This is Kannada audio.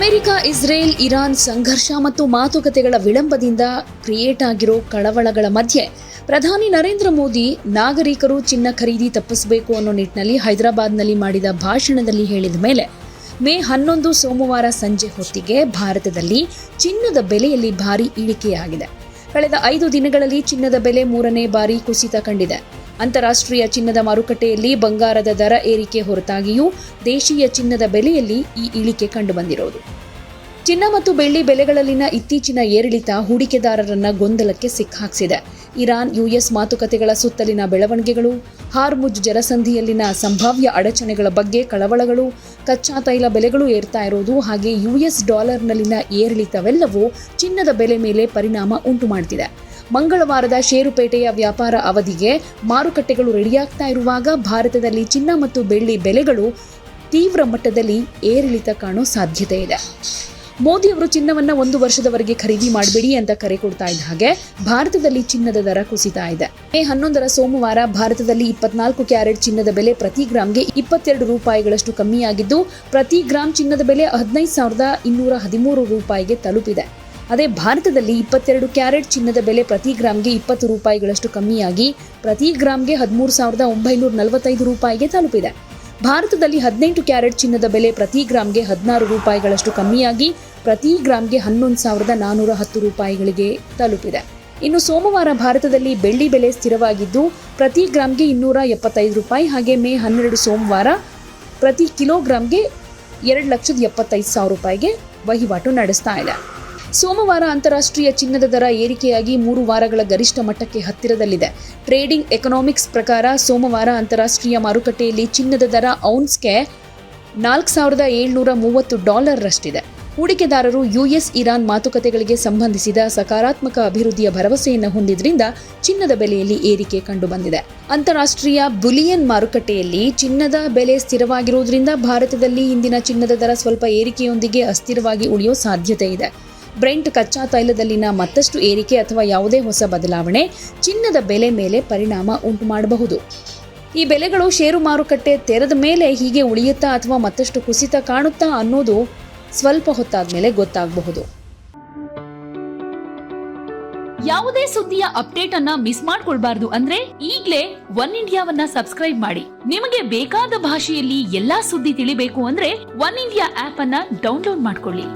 ಅಮೆರಿಕ, ಇಸ್ರೇಲ್, ಇರಾನ್ ಸಂಘರ್ಷ ಮತ್ತು ಮಾತುಕತೆಗಳ ವಿಳಂಬದಿಂದ ಕ್ರಿಯೇಟ್ ಆಗಿರೋ ಕಳವಳಗಳ ಮಧ್ಯೆ ಪ್ರಧಾನಿ ನರೇಂದ್ರ ಮೋದಿ ನಾಗರಿಕರು ಚಿನ್ನ ಖರೀದಿ ತಪ್ಪಿಸಬೇಕು ಅನ್ನೋ ನಿಟ್ಟಿನಲ್ಲಿ ಹೈದರಾಬಾದ್ನಲ್ಲಿ ಮಾಡಿದ ಭಾಷಣದಲ್ಲಿ ಹೇಳಿದ ಮೇಲೆ ಮೇ 11 ಸೋಮವಾರ ಸಂಜೆ ಹೊತ್ತಿಗೆ ಭಾರತದಲ್ಲಿ ಚಿನ್ನದ ಬೆಲೆಯಲ್ಲಿ ಭಾರಿ ಇಳಿಕೆಯಾಗಿದೆ. ಕಳೆದ 5 ದಿನಗಳಲ್ಲಿ ಚಿನ್ನದ ಬೆಲೆ 3ನೇ ಬಾರಿ ಕುಸಿತ ಕಂಡಿದೆ. ಅಂತಾರಾಷ್ಟ್ರೀಯ ಚಿನ್ನದ ಮಾರುಕಟ್ಟೆಯಲ್ಲಿ ಬಂಗಾರದ ದರ ಏರಿಕೆ ಹೊರತಾಗಿಯೂ ದೇಶೀಯ ಚಿನ್ನದ ಬೆಲೆಯಲ್ಲಿ ಈ ಇಳಿಕೆ ಕಂಡುಬಂದಿರೋದು. ಚಿನ್ನ ಮತ್ತು ಬೆಳ್ಳಿ ಬೆಲೆಗಳಲ್ಲಿನ ಇತ್ತೀಚಿನ ಏರಿಳಿತ ಹೂಡಿಕೆದಾರರನ್ನ ಗೊಂದಲಕ್ಕೆ ಸಿಕ್ಕಾಕ್ಸಿದೆ. ಇರಾನ್ ಯುಎಸ್ ಮಾತುಕತೆಗಳ ಸುತ್ತಲಿನ ಬೆಳವಣಿಗೆಗಳು, ಹಾರ್ಮುಜ್ ಜಲಸಂಧಿಯಲ್ಲಿನ ಸಂಭಾವ್ಯ ಅಡಚಣೆಗಳ ಬಗ್ಗೆ ಕಳವಳಗಳು, ಕಚ್ಚಾ ತೈಲ ಬೆಲೆಗಳು ಏರ್ತಾ ಇರೋದು, ಹಾಗೆ ಯುಎಸ್ ಡಾಲರ್ನಲ್ಲಿನ ಏರಿಳಿತವೆಲ್ಲವೂ ಚಿನ್ನದ ಬೆಲೆ ಮೇಲೆ ಪರಿಣಾಮ ಉಂಟು ಮಾಡ್ತಿದೆ. ಮಂಗಳವಾರದ ಷೇರುಪೇಟೆಯ ವ್ಯಾಪಾರ ಅವಧಿಗೆ ಮಾರುಕಟ್ಟೆಗಳು ರೆಡಿಯಾಗ್ತಾ ಇರುವಾಗ ಭಾರತದಲ್ಲಿ ಚಿನ್ನ ಮತ್ತು ಬೆಳ್ಳಿ ಬೆಲೆಗಳು ತೀವ್ರ ಮಟ್ಟದಲ್ಲಿ ಏರಿಳಿತ ಕಾಣೋ ಸಾಧ್ಯತೆ ಇದೆ. ಮೋದಿ ಅವರು ಚಿನ್ನವನ್ನ 1 ವರ್ಷದವರೆಗೆ ಖರೀದಿ ಮಾಡಬೇಡಿ ಅಂತ ಕರೆ ಕೊಡ್ತಾ ಇದ್ದ ಹಾಗೆ ಭಾರತದಲ್ಲಿ ಚಿನ್ನದ ದರ ಕುಸಿತಾ ಇದೆ. ಮೇ 11 ಸೋಮವಾರ ಭಾರತದಲ್ಲಿ 24 ಕ್ಯಾರೆಟ್ ಚಿನ್ನದ ಬೆಲೆ ಪ್ರತಿ ಗ್ರಾಂಗೆ 22 ರೂಪಾಯಿಗಳಷ್ಟು ಕಮ್ಮಿಯಾಗಿದ್ದು, ಪ್ರತಿ ಗ್ರಾಂ ಚಿನ್ನದ ಬೆಲೆ 15,213 ರೂಪಾಯಿಗೆ ತಲುಪಿದೆ. ಅದೇ ಭಾರತದಲ್ಲಿ 22 ಕ್ಯಾರೆಟ್ ಚಿನ್ನದ ಬೆಲೆ ಪ್ರತಿ ಗ್ರಾಂಗೆ 20 ರೂಪಾಯಿಗಳಷ್ಟು ಕಮ್ಮಿಯಾಗಿ ಪ್ರತಿ ಗ್ರಾಂಗೆ 13,945 ರೂಪಾಯಿಗೆ ತಲುಪಿದೆ. ಭಾರತದಲ್ಲಿ 18 ಕ್ಯಾರೆಟ್ ಚಿನ್ನದ ಬೆಲೆ ಪ್ರತಿ ಗ್ರಾಂಗೆ 16 ರೂಪಾಯಿಗಳಷ್ಟು ಕಮ್ಮಿಯಾಗಿ ಪ್ರತಿ ಗ್ರಾಂಗೆ 11,410 ರೂಪಾಯಿಗಳಿಗೆ ತಲುಪಿದೆ. ಇನ್ನು ಸೋಮವಾರ ಭಾರತದಲ್ಲಿ ಬೆಳ್ಳಿ ಬೆಲೆ ಸ್ಥಿರವಾಗಿದ್ದು ಪ್ರತಿ ಗ್ರಾಂಗೆ 275 ರೂಪಾಯಿ, ಹಾಗೆ ಮೇ 12 ಸೋಮವಾರ ಪ್ರತಿ ಕಿಲೋಗ್ರಾಂಗೆ 2,75,000 ರೂಪಾಯಿಗೆ ವಹಿವಾಟು ನಡೆಸ್ತಾ ಇದೆ. ಸೋಮವಾರ ಅಂತಾರಾಷ್ಟ್ರೀಯ ಚಿನ್ನದ ದರ ಏರಿಕೆಯಾಗಿ 3 ವಾರಗಳ ಗರಿಷ್ಠ ಮಟ್ಟಕ್ಕೆ ಹತ್ತಿರದಲ್ಲಿದೆ. ಟ್ರೇಡಿಂಗ್ ಎಕನಾಮಿಕ್ಸ್ ಪ್ರಕಾರ ಸೋಮವಾರ ಅಂತಾರಾಷ್ಟ್ರೀಯ ಮಾರುಕಟ್ಟೆಯಲ್ಲಿ ಚಿನ್ನದ ದರ ಔನ್ಸ್ಗೆ $4,730 ರಷ್ಟಿದೆ. ಹೂಡಿಕೆದಾರರು ಯುಎಸ್ ಇರಾನ್ ಮಾತುಕತೆಗಳಿಗೆ ಸಂಬಂಧಿಸಿದ ಸಕಾರಾತ್ಮಕ ಅಭಿವೃದ್ಧಿಯ ಭರವಸೆಯನ್ನು ಹೊಂದಿದ್ರಿಂದ ಚಿನ್ನದ ಬೆಲೆಯಲ್ಲಿ ಏರಿಕೆ ಕಂಡುಬಂದಿದೆ. ಅಂತಾರಾಷ್ಟ್ರೀಯ ಬುಲಿಯನ್ ಮಾರುಕಟ್ಟೆಯಲ್ಲಿ ಚಿನ್ನದ ಬೆಲೆ ಸ್ಥಿರವಾಗಿರುವುದರಿಂದ ಭಾರತದಲ್ಲಿ ಇಂದಿನ ಚಿನ್ನದ ದರ ಸ್ವಲ್ಪ ಏರಿಕೆಯೊಂದಿಗೆ ಅಸ್ಥಿರವಾಗಿ ಉಳಿಯೋ ಸಾಧ್ಯತೆ ಇದೆ. ಬ್ರೆಂಟ್ ಕಚ್ಚಾ ತೈಲದಲ್ಲಿನ ಮತ್ತಷ್ಟು ಏರಿಕೆ ಅಥವಾ ಯಾವುದೇ ಹೊಸ ಬದಲಾವಣೆ ಚಿನ್ನದ ಬೆಲೆ ಮೇಲೆ ಪರಿಣಾಮ ಉಂಟು ಮಾಡಬಹುದು. ಈ ಬೆಲೆಗಳು ಷೇರು ಮಾರುಕಟ್ಟೆ ತೆರೆದ ಮೇಲೆ ಹೀಗೆ ಉಳಿಯುತ್ತಾ ಅಥವಾ ಮತ್ತಷ್ಟು ಕುಸಿತ ಕಾಣುತ್ತಾ ಅನ್ನೋದು ಸ್ವಲ್ಪ ಹೊತ್ತಾದ ಮೇಲೆ ಗೊತ್ತಾಗಬಹುದು. ಯಾವುದೇ ಸುದ್ದಿಯ ಅಪ್ಡೇಟ್ ಅನ್ನ ಮಿಸ್ ಮಾಡ್ಕೊಳ್ಬಾರ್ದು ಅಂದ್ರೆ ಈಗ್ಲೇ ಒನ್ ಇಂಡಿಯಾವನ್ನ ಸಬ್ಸ್ಕ್ರೈಬ್ ಮಾಡಿ. ನಿಮಗೆ ಬೇಕಾದ ಭಾಷೆಯಲ್ಲಿ ಎಲ್ಲಾ ಸುದ್ದಿ ತಿಳಿಬೇಕು ಅಂದ್ರೆ ಒನ್ ಇಂಡಿಯಾ ಆಪ್ ಅನ್ನ ಡೌನ್ಲೋಡ್ ಮಾಡ್ಕೊಳ್ಳಿ.